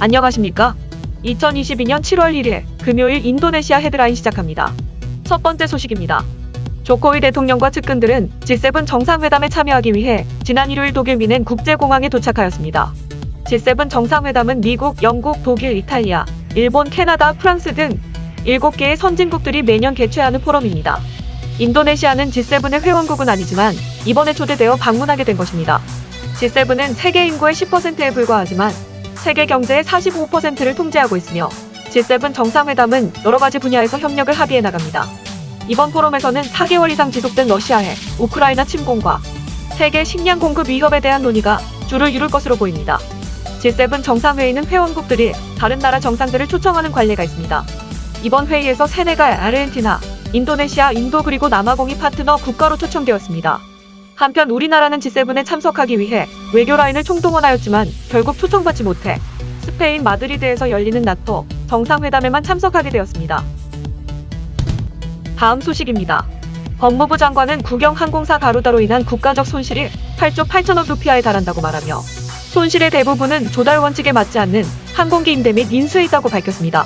안녕하십니까? 2022년 7월 1일 금요일 인도네시아 헤드라인 시작합니다. 첫 번째 소식입니다. 조코위 대통령과 측근들은 G7 정상회담에 참여하기 위해 지난 일요일 독일 미넨 국제공항에 도착하였습니다. G7 정상회담은 미국, 영국, 독일, 이탈리아, 일본, 캐나다, 프랑스 등 7개의 선진국들이 매년 개최하는 포럼입니다. 인도네시아는 G7의 회원국은 아니지만 이번에 초대되어 방문하게 된 것입니다. G7은 세계 인구의 10%에 불과하지만 세계 경제의 45%를 통제하고 있으며 G7 정상회담은 여러 가지 분야에서 협력을 합의해 나갑니다. 이번 포럼에서는 4개월 이상 지속된 러시아의 우크라이나 침공과 세계 식량 공급 위협에 대한 논의가 주를 이룰 것으로 보입니다. G7 정상회의는 회원국들이 다른 나라 정상들을 초청하는 관례가 있습니다. 이번 회의에서 세네갈, 아르헨티나, 인도네시아, 인도 그리고 남아공이 파트너 국가로 초청되었습니다. 한편 우리나라는 G7에 참석하기 위해 외교 라인을 총동원하였지만 결국 초청받지 못해 스페인 마드리드에서 열리는 나토 정상회담에만 참석하게 되었습니다. 다음 소식입니다. 법무부 장관은 국영항공사 가루다로 인한 국가적 손실이 8조 8천억 루피아에 달한다고 말하며 손실의 대부분은 조달 원칙에 맞지 않는 항공기 임대 및 인수에 있다고 밝혔습니다.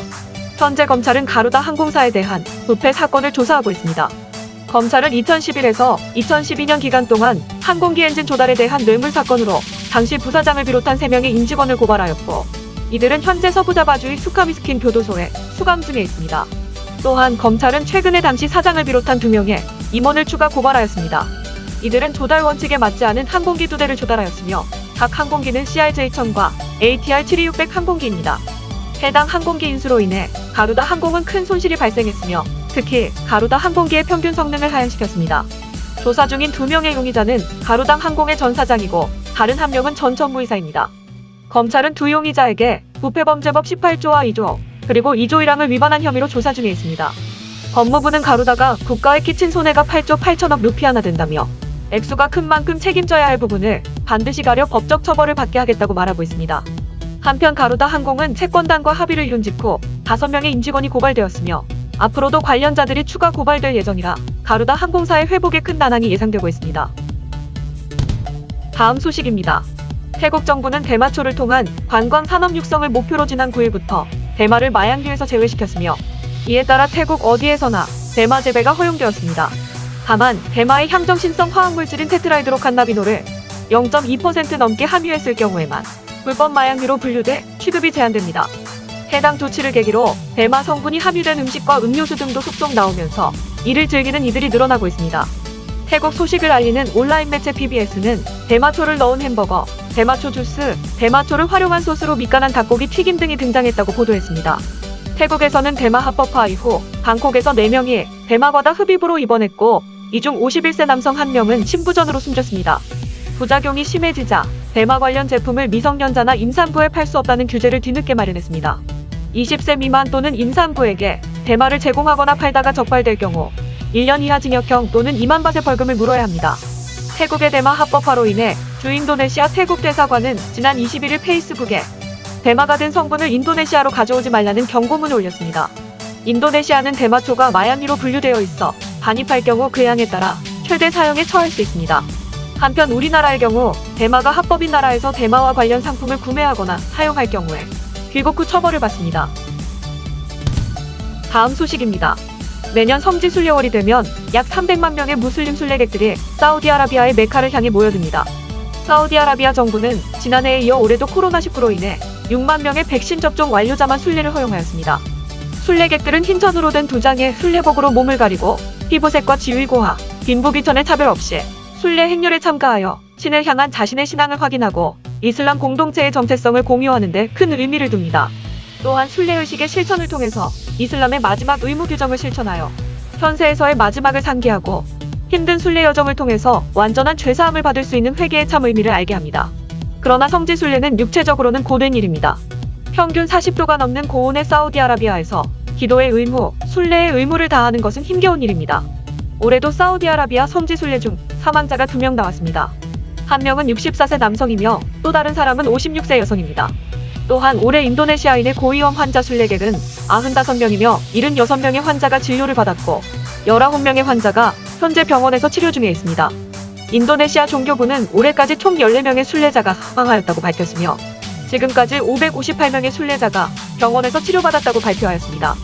현재 검찰은 가루다 항공사에 대한 부패 사건을 조사하고 있습니다. 검찰은 2011에서 2012년 기간 동안 항공기 엔진 조달에 대한 뇌물 사건으로 당시 부사장을 비롯한 3명의 임직원을 고발하였고 이들은 현재 서부자바주의 수카미스킨 교도소에 수감 중에 있습니다. 또한 검찰은 최근에 당시 사장을 비롯한 2명의 임원을 추가 고발하였습니다. 이들은 조달 원칙에 맞지 않은 항공기 2대를 조달하였으며 각 항공기는 CRJ-1000과 ATR-72-600 항공기입니다. 해당 항공기 인수로 인해 가루다 항공은 큰 손실이 발생했으며 특히 가루다 항공기의 평균 성능을 하향시켰습니다. 조사 중인 2명의 용의자는 가루당 항공의 전 사장이고 다른 1명은 전 전무이사입니다. 검찰은 2 용의자에게 부패범죄법 18조와 2조 그리고 2조 1항을 위반한 혐의로 조사 중에 있습니다. 법무부는 가루다가 국가에 끼친 손해가 8조 8천억 루피아나 된다며 액수가 큰 만큼 책임져야 할 부분을 반드시 가려 법적 처벌을 받게 하겠다고 말하고 있습니다. 한편 가루다 항공은 채권단과 합의를 이룬 직후 5명의 임직원이 고발되었으며 앞으로도 관련자들이 추가 고발될 예정이라 가루다 항공사의 회복에 큰 난항이 예상되고 있습니다. 다음 소식입니다. 태국 정부는 대마초를 통한 관광 산업 육성을 목표로 지난 9일부터 대마를 마약류에서 제외시켰으며 이에 따라 태국 어디에서나 대마 재배가 허용되었습니다. 다만 대마의 향정신성 화학물질인 테트라이드로칸나비놀을 0.2% 넘게 함유했을 경우에만 불법 마약류로 분류돼 취급이 제한됩니다. 해당 조치를 계기로 대마 성분이 함유된 음식과 음료수 등도 속속 나오면서 이를 즐기는 이들이 늘어나고 있습니다. 태국 소식을 알리는 온라인 매체 PBS는 대마초를 넣은 햄버거, 대마초 주스, 대마초를 활용한 소스로 밑간한 닭고기 튀김 등이 등장했다고 보도했습니다. 태국에서는 대마 합법화 이후 방콕에서 4명이 대마과다 흡입으로 입원했고 이 중 51세 남성 1명은 심부전으로 숨졌습니다. 부작용이 심해지자 대마 관련 제품을 미성년자나 임산부에 팔 수 없다는 규제를 뒤늦게 마련했습니다. 20세 미만 또는 임산부에게 대마를 제공하거나 팔다가 적발될 경우 1년 이하 징역형 또는 2만 바트의 벌금을 물어야 합니다. 태국의 대마 합법화로 인해 주인도네시아 태국 대사관은 지난 21일 페이스북에 대마가 든 성분을 인도네시아로 가져오지 말라는 경고문을 올렸습니다. 인도네시아는 대마초가 마약류로 분류되어 있어 반입할 경우 그 양에 따라 최대 사형에 처할 수 있습니다. 한편 우리나라의 경우 대마가 합법인 나라에서 대마와 관련 상품을 구매하거나 사용할 경우에 귀국 후 처벌을 받습니다. 다음 소식입니다. 매년 성지 순례월이 되면 약 300만 명의 무슬림 순례객들이 사우디아라비아의 메카를 향해 모여듭니다. 사우디아라비아 정부는 지난해에 이어 올해도 코로나19로 인해 6만 명의 백신 접종 완료자만 순례를 허용하였습니다. 순례객들은 흰천으로 된 2장의 순례복으로 몸을 가리고 피부색과 지위 고하, 빈부귀천의 차별 없이 순례 행렬에 참가하여 신을 향한 자신의 신앙을 확인하고 이슬람 공동체의 정체성을 공유하는 데 큰 의미를 둡니다. 또한 순례의식의 실천을 통해서 이슬람의 마지막 의무 규정을 실천하여 현세에서의 마지막을 상기하고 힘든 순례 여정을 통해서 완전한 죄사함을 받을 수 있는 회개의 참 의미를 알게 합니다. 그러나 성지 순례는 육체적으로는 고된 일입니다. 평균 40도가 넘는 고온의 사우디아라비아에서 기도의 의무, 순례의 의무를 다하는 것은 힘겨운 일입니다. 올해도 사우디아라비아 성지 순례 중 사망자가 2명 나왔습니다. 1명은 64세 남성이며 또 다른 사람은 56세 여성입니다. 또한 올해 인도네시아인의 고위험 환자 순례객은 95명이며 76명의 환자가 진료를 받았고 19명의 환자가 현재 병원에서 치료 중에 있습니다. 인도네시아 종교부는 올해까지 총 14명의 순례자가 사망하였다고 밝혔으며 지금까지 558명의 순례자가 병원에서 치료받았다고 발표하였습니다.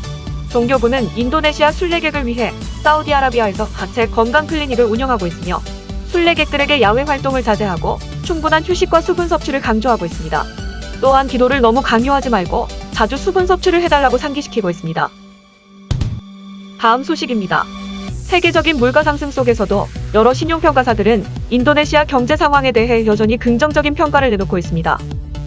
종교부는 인도네시아 순례객을 위해 사우디아라비아에서 자체 건강 클리닉을 운영하고 있으며 순례객들에게 야외 활동을 자제하고 충분한 휴식과 수분 섭취를 강조하고 있습니다. 또한 기도를 너무 강요하지 말고 자주 수분 섭취를 해달라고 상기시키고 있습니다. 다음 소식입니다. 세계적인 물가 상승 속에서도 여러 신용평가사들은 인도네시아 경제 상황에 대해 여전히 긍정적인 평가를 내놓고 있습니다.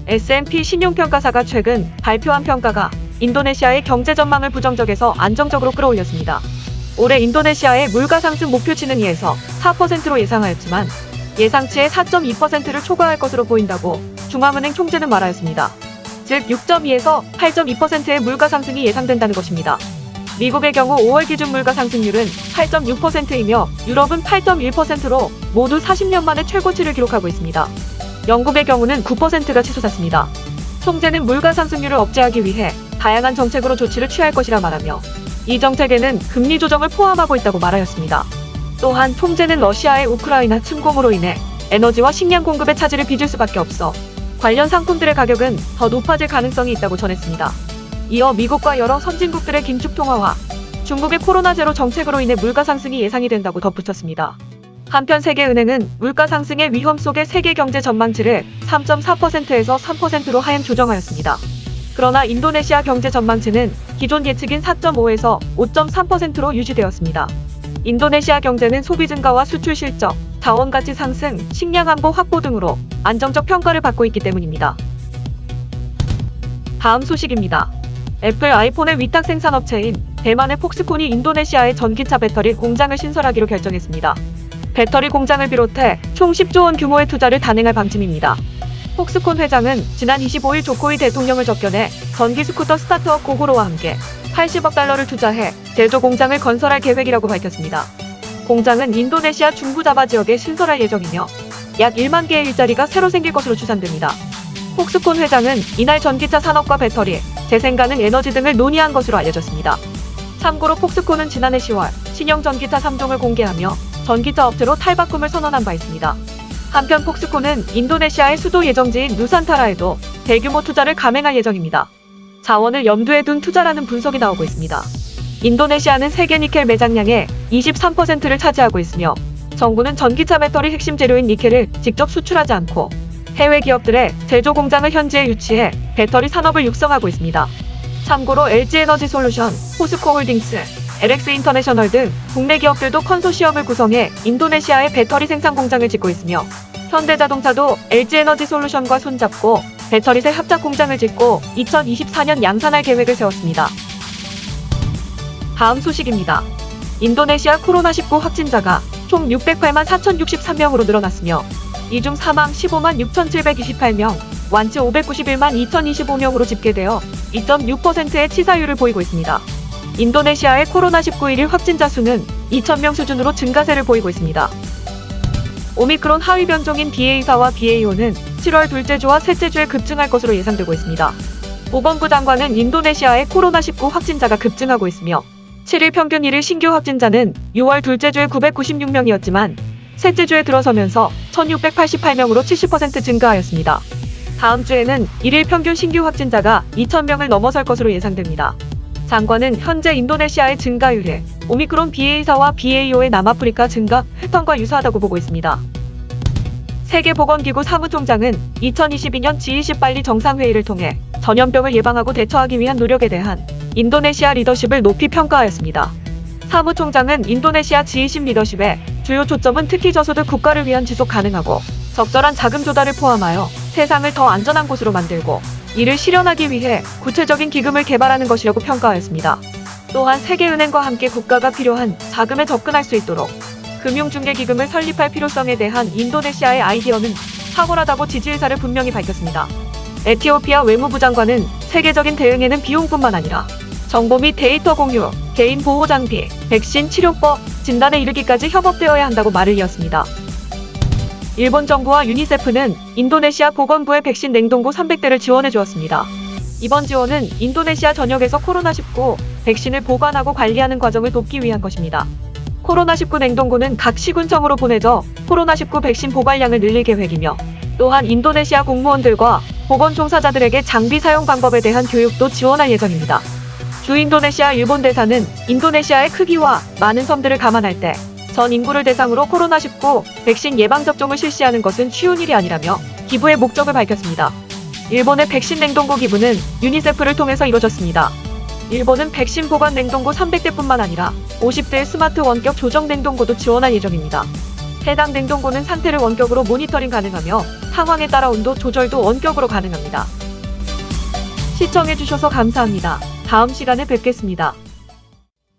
S&P 신용평가사가 최근 발표한 평가가 인도네시아의 경제 전망을 부정적에서 안정적으로 끌어올렸습니다. 올해 인도네시아의 물가 상승 목표치는 2에서 4%로 예상하였지만 예상치의 4.2%를 초과할 것으로 보인다고 중앙은행 총재는 말하였습니다. 즉 6.2에서 8.2%의 물가 상승이 예상된다는 것입니다. 미국의 경우 5월 기준 물가 상승률은 8.6%이며 유럽은 8.1%로 모두 40년 만에 최고치를 기록하고 있습니다. 영국의 경우는 9%가 치솟았습니다. 총재는 물가 상승률을 억제하기 위해 다양한 정책으로 조치를 취할 것이라 말하며 이 정책에는 금리 조정을 포함하고 있다고 말하였습니다. 또한 총재는 러시아의 우크라이나 침공으로 인해 에너지와 식량 공급의 차질을 빚을 수밖에 없어 관련 상품들의 가격은 더 높아질 가능성이 있다고 전했습니다. 이어 미국과 여러 선진국들의 긴축 통화와 중국의 코로나 제로 정책으로 인해 물가 상승이 예상이 된다고 덧붙였습니다. 한편 세계은행은 물가 상승의 위험 속의 세계 경제 전망치를 3.4%에서 3%로 하향 조정하였습니다. 그러나 인도네시아 경제 전망치는 기존 예측인 4.5에서 5.3%로 유지되었습니다. 인도네시아 경제는 소비 증가와 수출 실적, 자원 가치 상승, 식량 안보 확보 등으로 안정적 평가를 받고 있기 때문입니다. 다음 소식입니다. 애플 아이폰의 위탁 생산업체인 대만의 폭스콘이 인도네시아의 전기차 배터리 공장을 신설하기로 결정했습니다. 배터리 공장을 비롯해 총 10조 원 규모의 투자를 단행할 방침입니다. 폭스콘 회장은 지난 25일 조코위 대통령을 접견해 전기 스쿠터 스타트업 고고로와 함께 80억 달러를 투자해 제조 공장을 건설할 계획이라고 밝혔습니다. 공장은 인도네시아 중부 자바 지역에 신설할 예정이며 약 1만 개의 일자리가 새로 생길 것으로 추산됩니다. 폭스콘 회장은 이날 전기차 산업과 배터리, 재생가능 에너지 등을 논의한 것으로 알려졌습니다. 참고로 폭스콘은 지난해 10월 신형 전기차 3종을 공개하며 전기차 업체로 탈바꿈을 선언한 바 있습니다. 한편 폭스콘은 인도네시아의 수도 예정지인 누산타라에도 대규모 투자를 감행할 예정입니다. 자원을 염두에 둔 투자라는 분석이 나오고 있습니다. 인도네시아는 세계 니켈 매장량의 23%를 차지하고 있으며 정부는 전기차 배터리 핵심 재료인 니켈을 직접 수출하지 않고 해외 기업들의 제조 공장을 현지에 유치해 배터리 산업을 육성하고 있습니다. 참고로 LG에너지솔루션, 포스코홀딩스, LX인터내셔널 등 국내 기업들도 컨소시엄을 구성해 인도네시아에 배터리 생산 공장을 짓고 있으며 현대자동차도 LG에너지솔루션과 손잡고 배터리색 합작 공장을 짓고 2024년 양산할 계획을 세웠습니다. 다음 소식입니다. 인도네시아 코로나19 확진자가 총 608만 4,063명으로 늘어났으며 이 중 사망 15만 6,728명, 완치 591만 2,025명으로 집계되어 2.6%의 치사율을 보이고 있습니다. 인도네시아의 코로나19 1일 확진자 수는 2,000명 수준으로 증가세를 보이고 있습니다. 오미크론 하위 변종인 BA4와 BA5는 7월 둘째 주와 셋째 주에 급증할 것으로 예상되고 있습니다. 보건부 장관은 인도네시아의 코로나19 확진자가 급증하고 있으며 7일 평균 1일 신규 확진자는 6월 둘째 주에 996명이었지만 셋째 주에 들어서면서 1,688명으로 70% 증가하였습니다. 다음 주에는 1일 평균 신규 확진자가 2,000명을 넘어설 것으로 예상됩니다. 장관은 현재 인도네시아의 증가율이 오미크론 BA4와 BA5의 남아프리카 증가 패턴과 유사하다고 보고 있습니다. 세계보건기구 사무총장은 2022년 G20 발리 정상회의를 통해 전염병을 예방하고 대처하기 위한 노력에 대한 인도네시아 리더십을 높이 평가하였습니다. 사무총장은 인도네시아 G20 리더십의 주요 초점은 특히 저소득 국가를 위한 지속 가능하고 적절한 자금 조달을 포함하여 세상을 더 안전한 곳으로 만들고 이를 실현하기 위해 구체적인 기금을 개발하는 것이라고 평가하였습니다. 또한 세계은행과 함께 국가가 필요한 자금에 접근할 수 있도록 금융중개기금을 설립할 필요성에 대한 인도네시아의 아이디어는 탁월하다고 지지 의사를 분명히 밝혔습니다. 에티오피아 외무부 장관은 세계적인 대응에는 비용뿐만 아니라 정보 및 데이터 공유, 개인 보호 장비, 백신 치료법, 진단에 이르기까지 협업되어야 한다고 말을 이었습니다. 일본 정부와 유니세프는 인도네시아 보건부에 백신 냉동고 300대를 지원해 주었습니다. 이번 지원은 인도네시아 전역에서 코로나19 백신을 보관하고 관리하는 과정을 돕기 위한 것입니다. 코로나19 냉동고는 각 시군청으로 보내져 코로나19 백신 보관량을 늘릴 계획이며 또한 인도네시아 공무원들과 보건 종사자들에게 장비 사용 방법에 대한 교육도 지원할 예정입니다. 주 인도네시아 일본 대사는 인도네시아의 크기와 많은 섬들을 감안할 때 전 인구를 대상으로 코로나19 백신 예방 접종을 실시하는 것은 쉬운 일이 아니라며 기부의 목적을 밝혔습니다. 일본의 백신 냉동고 기부는 유니세프를 통해서 이루어졌습니다. 일본은 백신 보관 냉동고 300대뿐만 아니라 50대의 스마트 원격 조정 냉동고도 지원할 예정입니다. 해당 냉동고는 상태를 원격으로 모니터링 가능하며 상황에 따라 온도 조절도 원격으로 가능합니다. 시청해주셔서 감사합니다. 다음 시간에 뵙겠습니다.